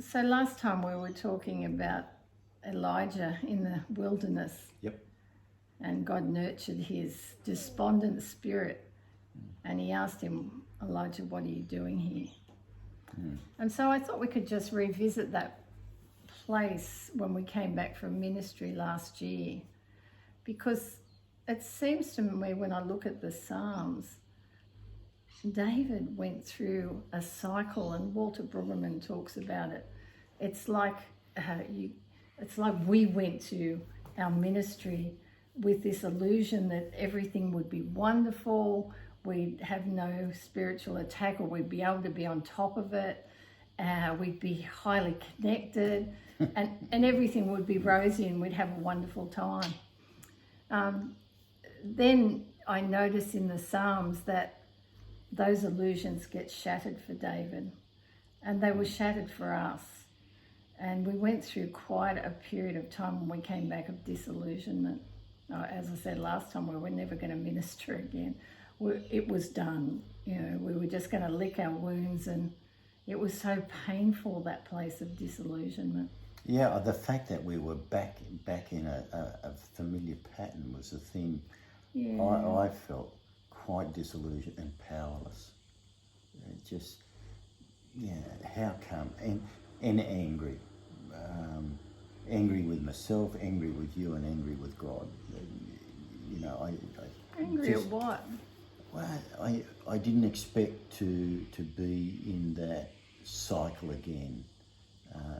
So last time we were talking about Elijah in the wilderness. Yep. And God nurtured his despondent spirit. And he asked him, Elijah, what are you doing here? And so I thought we could just revisit that place when we came back from ministry last year. Because it seems to me when I look at the Psalms, David went through a cycle, and Walter Brueggemann talks about it. It's like we went to our ministry with this illusion that everything would be wonderful, we'd have no spiritual attack, or we'd be able to be on top of it, we'd be highly connected, and everything would be rosy and we'd have a wonderful time. Then I notice in the Psalms that those illusions get shattered for David, and they were shattered for us. And we went through quite a period of time when we came back of disillusionment. As I said last time, we were never going to minister again. It was done. We were just going to lick our wounds, and it was so painful, that place of disillusionment. Yeah, the fact that we were back in a familiar pattern was the thing. Yeah. I felt quite disillusioned and powerless. How come? And angry. Angry with myself, angry with you, and angry with God. Angry at what? Well, I didn't expect to be in that cycle again.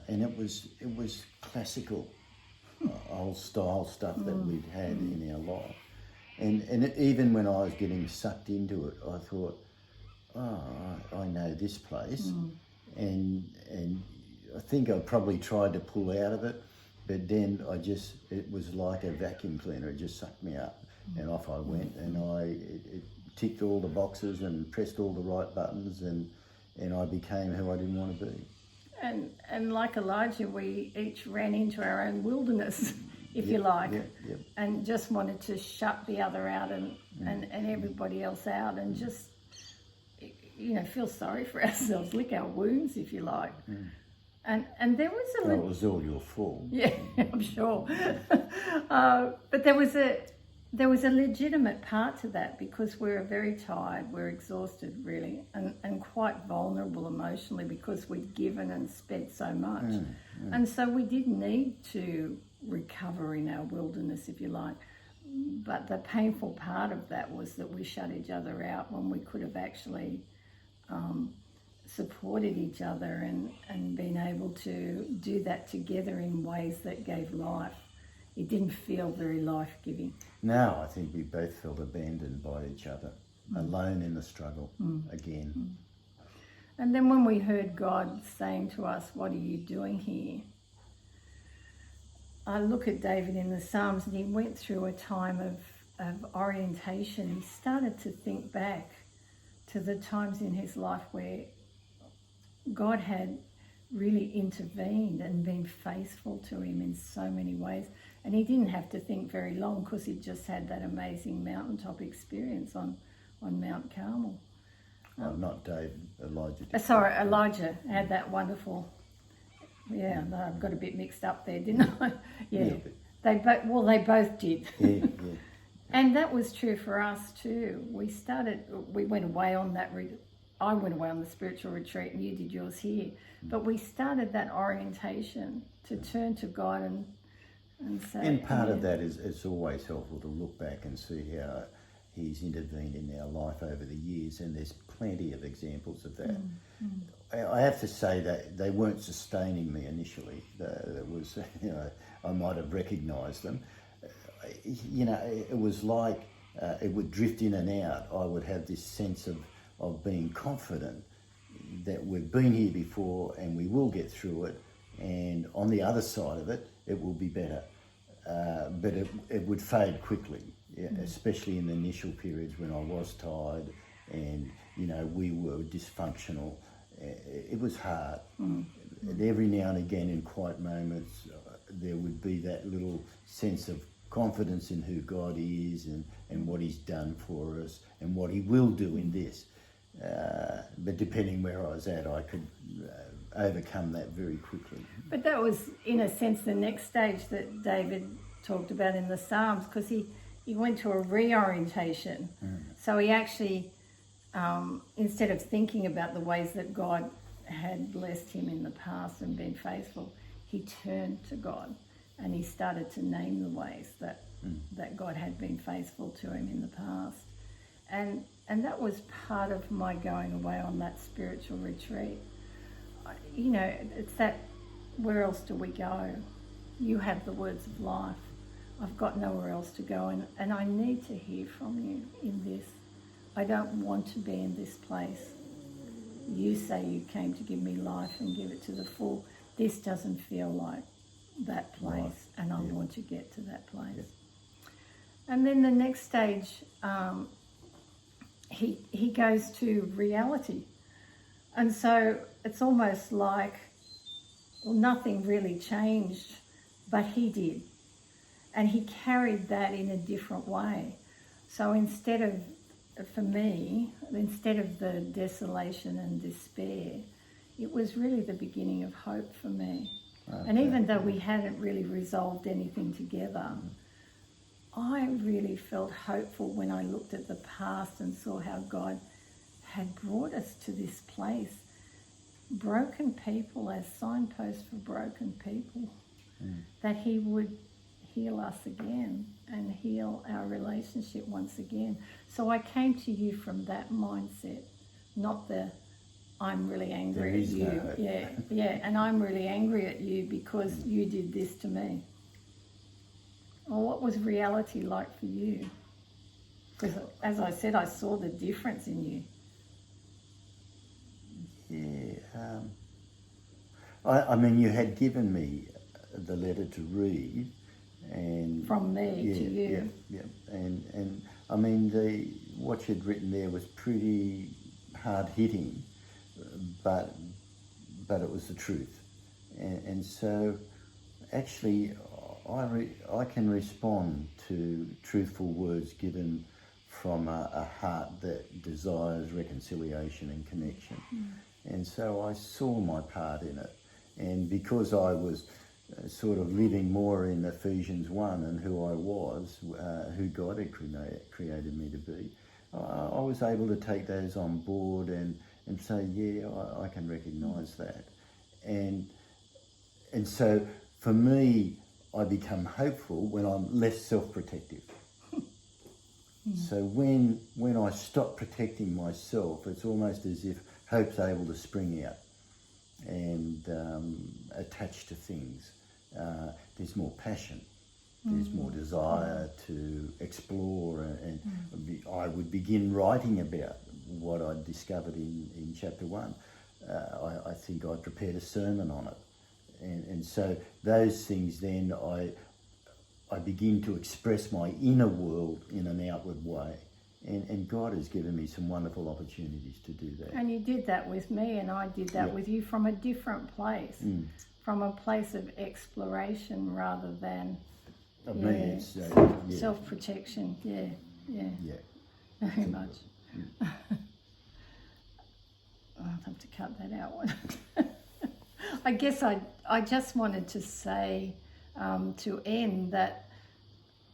And it was classical old style stuff that we'd had in our life. And even when I was getting sucked into it, I thought, I know this place. And I think I probably tried to pull out of it, but then it was like a vacuum cleaner. It just sucked me up, and off I went, and it ticked all the boxes and pressed all the right buttons, and I became who I didn't want to be. And like Elijah, we each ran into our own wilderness, if you like, and just wanted to shut the other out and everybody else out, and just feel sorry for ourselves, lick our wounds, if you like. And there was it was all your fault. Yeah, I'm sure. But there was a legitimate part to that, because we were very tired, we were exhausted really, and quite vulnerable emotionally, because we'd given and spent so much. And so we did need to recover in our wilderness, if you like. But the painful part of that was that we shut each other out when we could have actually supported each other and been able to do that together in ways that gave life. It didn't feel very life-giving. No, I think we both felt abandoned by each other, alone in the struggle again. And then when we heard God saying to us, what are you doing here? I look at David in the Psalms, and he went through a time of orientation. He started to think back to the times in his life where God had really intervened and been faithful to him in so many ways. And he didn't have to think very long, because he just had that amazing mountaintop experience on Mount Carmel. Not David, Elijah. Elijah had that wonderful... Yeah, no, I got a bit mixed up there, didn't I? Yeah. They both did. Yeah. And that was true for us too. We went away on that... I went away on the spiritual retreat, and you did yours here. But we started that orientation to turn to God and say... And part of that is it's always helpful to look back and see how he's intervened in our life over the years, and there's plenty of examples of that. I have to say that they weren't sustaining me initially. I might have recognised them. It was like it would drift in and out. I would have this sense of being confident that we've been here before and we will get through it, and on the other side of it, it will be better. But it would fade quickly, especially in the initial periods when I was tired and, we were dysfunctional. It was hard. And every now and again, in quiet moments, there would be that little sense of confidence in who God is and what he's done for us and what he will do in this. But depending where I was at, I could overcome that very quickly. But that was, in a sense, the next stage that David talked about in the Psalms, because he went to a reorientation. So he actually, instead of thinking about the ways that God had blessed him in the past and been faithful, he turned to God and he started to name the ways that God had been faithful to him in the past. And that was part of my going away on that spiritual retreat. You know, it's that, where else do we go? You have the words of life. I've got nowhere else to go, and I need to hear from you in this. I don't want to be in this place. You say you came to give me life and give it to the full. This doesn't feel like that place, Right. and I want to get to that place. Yeah. And then the next stage, he goes to reality. And so it's almost like, well, nothing really changed, but he did. And he carried that in a different way. So instead of the desolation and despair, it was really the beginning of hope for me. Okay. And even though we hadn't really resolved anything together, I really felt hopeful when I looked at the past and saw how God had brought us to this place. Broken people as signposts for broken people. That he would heal us again and heal our relationship once again. So I came to you from that mindset, not the I'm really angry at you. No. Yeah, and I'm really angry at you because you did this to me. Well, what was reality like for you? Because as I said, I saw the difference in you. Yeah, I mean, you had given me the letter to read, and from me to you. Yeah, and I mean, what you'd written there was pretty hard hitting, but it was the truth, and so actually, I can respond to truthful words given from a heart that desires reconciliation and connection. And so I saw my part in it. And because I was sort of living more in Ephesians 1 and who I was, who God had created me to be, I was able to take those on board and say, yeah, I can recognise that. And so for me, I become hopeful when I'm less self-protective. So when I stop protecting myself, it's almost as if hope's able to spring out and attach to things. There's more passion, there's more desire to explore, and I would begin writing about what I'd discovered in chapter 1. I think I prepared a sermon on it. And so those things then I begin to express my inner world in an outward way. And God has given me some wonderful opportunities to do that. And you did that with me, and I did that with you from a different place, from a place of exploration rather than self-protection. Yeah. Very much. I'll have to cut that out. I guess I just wanted to say to end that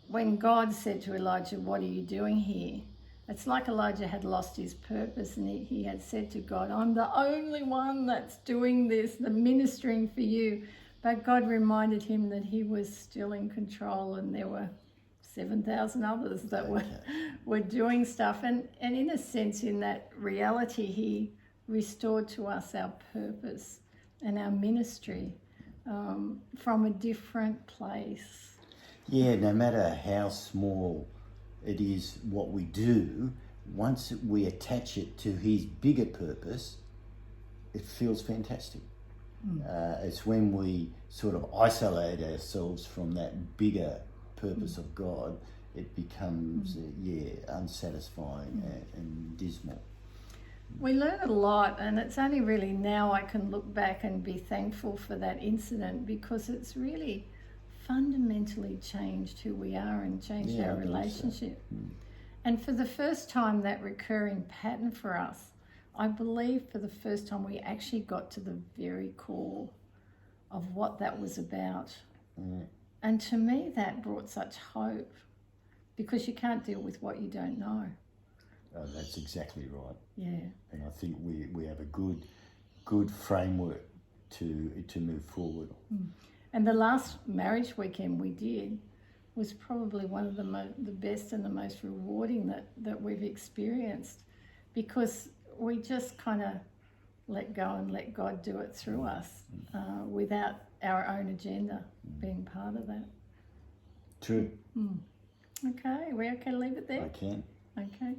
when God said to Elijah, "What are you doing here?" It's like Elijah had lost his purpose, and he had said to God, "I'm the only one that's doing this, the ministering for you." But God reminded him that he was still in control, and there were 7,000 others that were doing stuff. And in a sense, in that reality, he restored to us our purpose and our ministry from a different place. Yeah, no matter how small it is what we do, once we attach it to his bigger purpose, it feels fantastic. It's when we sort of isolate ourselves from that bigger purpose of God, it becomes, unsatisfying and dismal. We learn a lot, and it's only really now I can look back and be thankful for that incident, because it's really fundamentally changed who we are and changed our relationship. And for the first time, that recurring pattern for us I believe for the first time we actually got to the very core of what that was about. And to me, that brought such hope, because you can't deal with what you don't know. Oh, that's exactly right. Yeah. And I think we have a good framework to move forward. And the last marriage weekend we did was probably one of the best and the most rewarding that we've experienced, because we just kind of let go and let God do it through us, without our own agenda being part of that. True. Okay, we're okay to leave it there? I can. Okay.